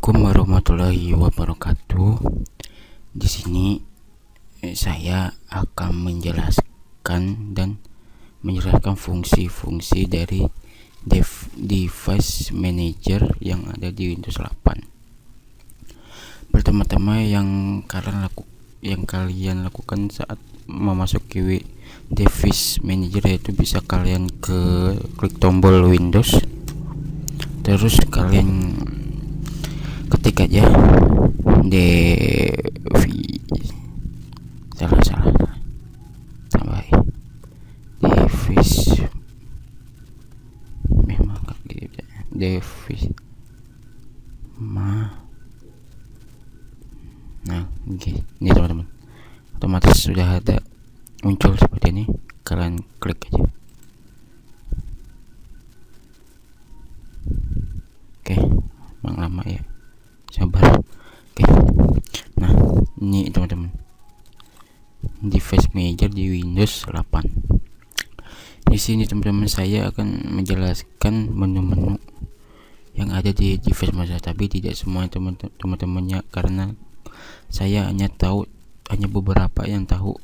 Assalamualaikum warahmatullahi wabarakatuh. Di sini saya akan menjelaskan fungsi-fungsi dari device manager yang ada di Windows 8. Pertama-tama yang kalian lakukan saat memasuki device manager yaitu bisa kalian klik tombol Windows, terus kalian ketik aja device memang device ini teman-teman, otomatis sudah ada muncul seperti ini. Kalian klik aja. Oke, memang lama ya, sabar. Oke, nah ini teman-teman, device manager di Windows 8. Di sini teman-teman saya akan menjelaskan menu-menu yang ada di device manager, tapi tidak semua teman-temannya, karena saya hanya beberapa yang tahu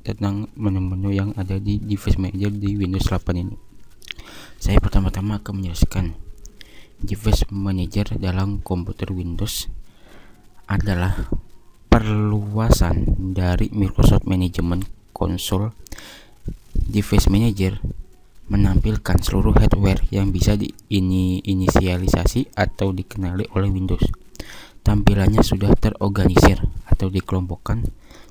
tentang menu-menu yang ada di device manager di Windows 8 ini. Saya pertama-tama akan menjelaskan device manager dalam komputer Windows adalah perluasan dari Microsoft Management Console. Device Manager menampilkan seluruh hardware yang bisa diinisialisasi atau dikenali oleh Windows. Tampilannya sudah terorganisir atau dikelompokkan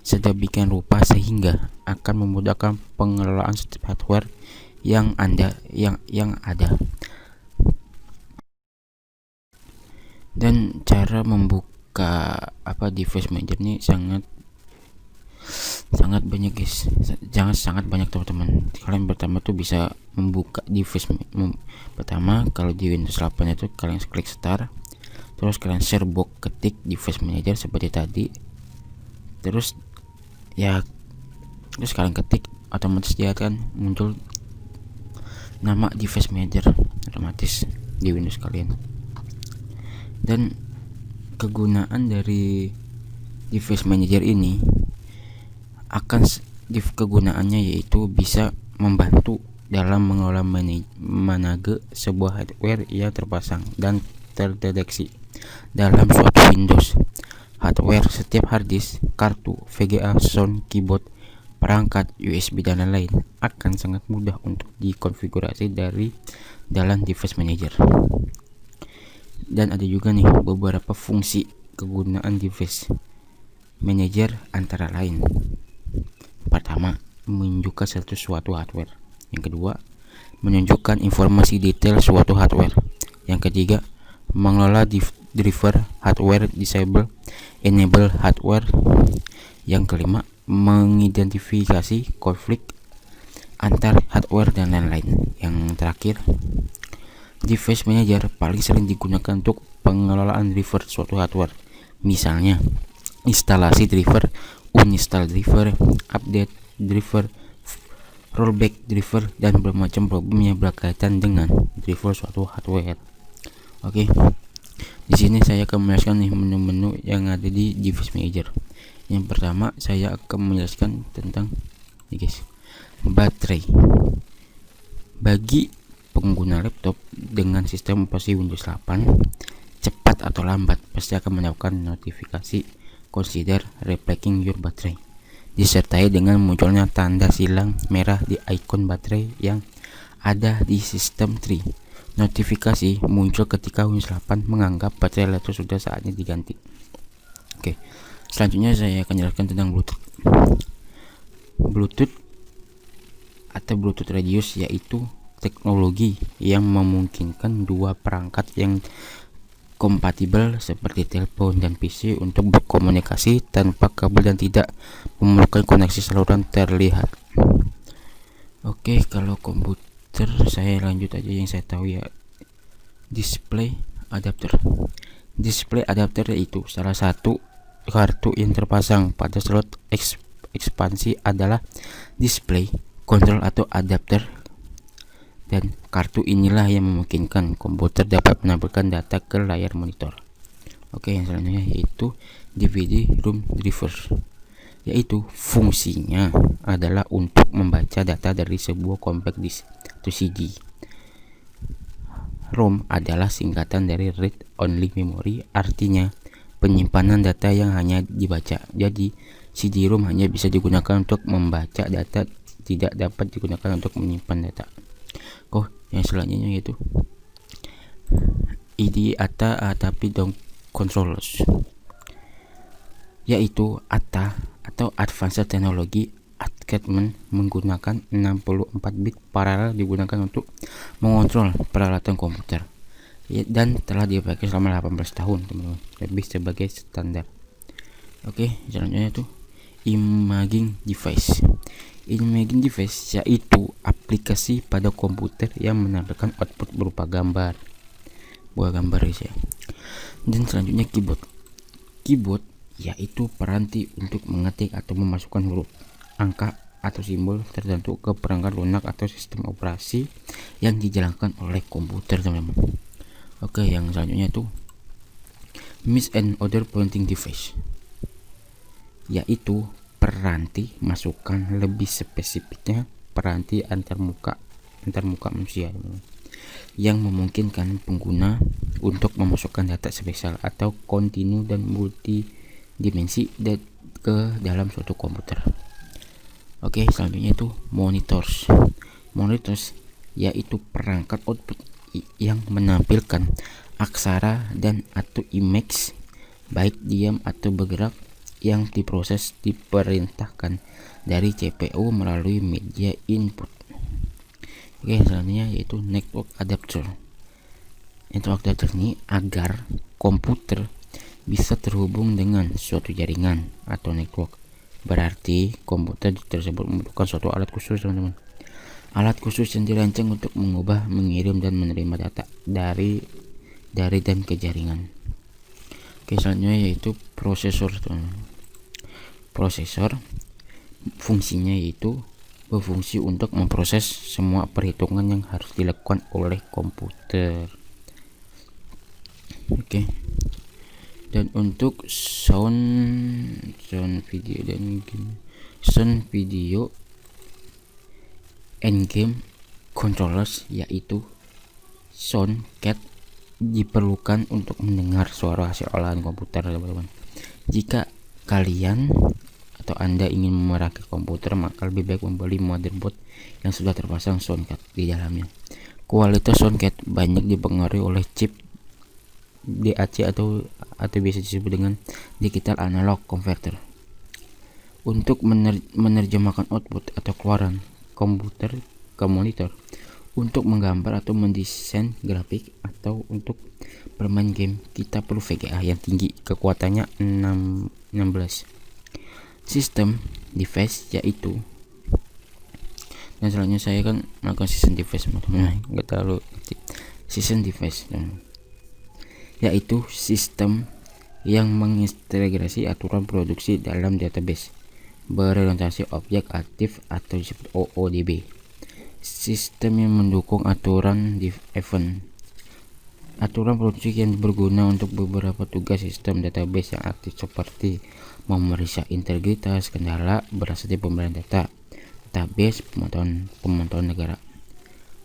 sedemikian rupa sehingga akan memudahkan pengelolaan setiap hardware yang ada. Dan cara membuka device manager ini sangat banyak guys, sangat banyak teman-teman. Kalian pertama tuh bisa membuka device pertama kalau di Windows 8 itu kalian klik start, terus kalian share box, ketik device manager seperti tadi, terus kalian ketik, otomatis dia akan muncul nama device manager otomatis di Windows kalian. Dan kegunaan dari device manager ini kegunaannya yaitu bisa membantu dalam mengelola manage sebuah hardware yang terpasang dan terdeteksi dalam suatu Windows hardware. Setiap hard disk, kartu, VGA, sound, keyboard, perangkat USB dan lain-lain akan sangat mudah untuk dikonfigurasi dari dalam device manager. Dan ada juga nih beberapa fungsi kegunaan device manager, antara lain: pertama, menunjukkan status suatu hardware. Yang kedua, menunjukkan informasi detail suatu hardware. Yang ketiga, mengelola driver hardware, disable, enable hardware. Yang kelima, mengidentifikasi konflik antar hardware dan lain-lain. Yang terakhir, device manager paling sering digunakan untuk pengelolaan driver suatu hardware, misalnya instalasi driver, uninstall driver, update driver, rollback driver, dan bermacam problem yang berkaitan dengan driver suatu hardware. Oke, di sini saya akan menjelaskan nih menu-menu yang ada di device manager. Yang pertama saya akan menjelaskan tentang baterai. Bagi pengguna laptop dengan sistem operasi Windows 8, cepat atau lambat pasti akan mendapatkan notifikasi consider replenishing your battery, disertai dengan munculnya tanda silang merah di ikon baterai yang ada di sistem tree. Notifikasi muncul ketika Windows 8 menganggap baterai laptop sudah saatnya diganti. Oke, selanjutnya saya akan jelaskan tentang Bluetooth atau Bluetooth radius, yaitu teknologi yang memungkinkan dua perangkat yang kompatibel seperti telepon dan PC untuk berkomunikasi tanpa kabel dan tidak memerlukan koneksi saluran terlihat. Oke, kalau komputer saya lanjut aja yang saya tahu ya. Display adapter. Display adapter itu salah satu kartu yang terpasang pada slot ekspansi adalah display control atau adapter, dan kartu inilah yang memungkinkan komputer dapat menampilkan data ke layar monitor. Oke, yang selanjutnya yaitu DVD room drivers, yaitu fungsinya adalah untuk membaca data dari sebuah compact disk atau CD. ROM adalah singkatan dari read only memory, artinya penyimpanan data yang hanya dibaca. Jadi CD-ROM hanya bisa digunakan untuk membaca data, tidak dapat digunakan untuk menyimpan data. Yang selanjutnya yaitu ATA tapi don't controllers, yaitu ATA atau Advanced Technology Attachment, menggunakan 64 bit paralel digunakan untuk mengontrol peralatan komputer dan telah dipakai selama 18 tahun teman-teman, lebih sebagai standar. Oke, selanjutnya itu imaging device. Imaging device yaitu aplikasi pada komputer yang menampilkan output berupa gambar, buah gambar ya. Dan selanjutnya keyboard yaitu peranti untuk mengetik atau memasukkan huruf, angka atau simbol tertentu ke perangkat lunak atau sistem operasi yang dijalankan oleh komputer teman-teman. Oke, yang selanjutnya itu mouse and other pointing device, yaitu peranti masukan, lebih spesifiknya peranti antarmuka manusia teman-teman, yang memungkinkan pengguna untuk memasukkan data spesial atau kontinu dan multidimensi ke dalam suatu komputer. Oke, selanjutnya itu monitors. Monitors yaitu perangkat output yang menampilkan aksara dan atau image baik diam atau bergerak yang diperintahkan dari CPU melalui media input. Oke, selanjutnya yaitu network adapter. Network adapter ini agar komputer bisa terhubung dengan suatu jaringan atau network. Berarti komputer tersebut membutuhkan suatu alat khusus teman-teman. Alat khusus yang dirancang untuk mengubah, mengirim dan menerima data dari dan ke jaringan. Oke, selanjutnya yaitu prosesor teman-teman. Prosesor fungsinya yaitu berfungsi untuk memproses semua perhitungan yang harus dilakukan oleh komputer. Oke. Dan untuk sound video dan game, sound video and game controllers yaitu soundcard diperlukan untuk mendengar suara hasil olahan komputer teman-teman. Jika kalian atau Anda ingin merakit komputer, maka lebih baik membeli motherboard yang sudah terpasang soundcard di dalamnya. Kualitas soundcard banyak dipengaruhi oleh chip DAC atau biasa disebut dengan digital analog converter. Untuk menerjemahkan output atau keluaran komputer ke monitor, untuk menggambar atau mendesain grafik, atau untuk bermain game, kita perlu VGA yang tinggi, kekuatannya 16 sistem device yaitu. Dan selanjutnya saya kan melakukan sistem device teman-teman, nggak terlalu sistem device yaitu sistem yang mengintegrasi aturan produksi dalam database berorientasi objek aktif atau disebut OODB. Sistem yang mendukung aturan event, aturan produksi yang berguna untuk beberapa tugas sistem database yang aktif seperti memeriksa integritas, kendala berasal dari pemberian data, database, pemantauan negara.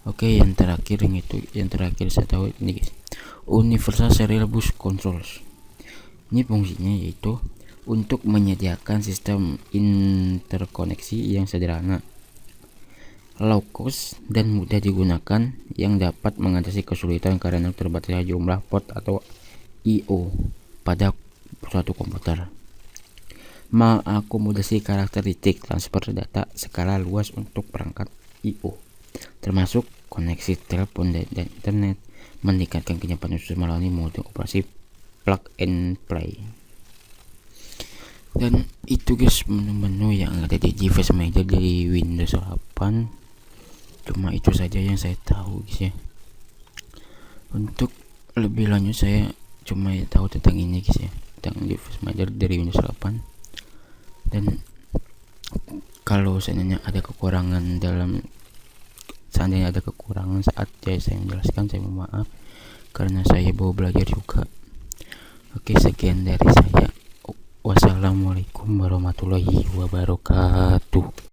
Oke, yang terakhir saya tahu ini guys, Universal Serial Bus Controls. Ini fungsinya yaitu untuk menyediakan sistem interkoneksi yang sederhana, low cost dan mudah digunakan yang dapat mengatasi kesulitan karena terbatasnya jumlah port atau I/O pada suatu komputer. Mengakomodasi karakteristik transfer data skala luas untuk perangkat I/O, termasuk koneksi telepon dan internet, meningkatkan kenyamanan user melalui mode operasi plug and play. Dan itu guys menu-menu yang ada di device manager dari Windows 8. Cuma itu saja yang saya tahu guys ya. Untuk lebih lanjut saya cuma tahu tentang ini guys ya, tentang device manager dari Windows 8. Dan kalau seandainya ada kekurangan saat saya menjelaskan, saya mohon maaf karena saya baru belajar juga. Oke, sekian dari saya. Wassalamualaikum warahmatullahi wabarakatuh.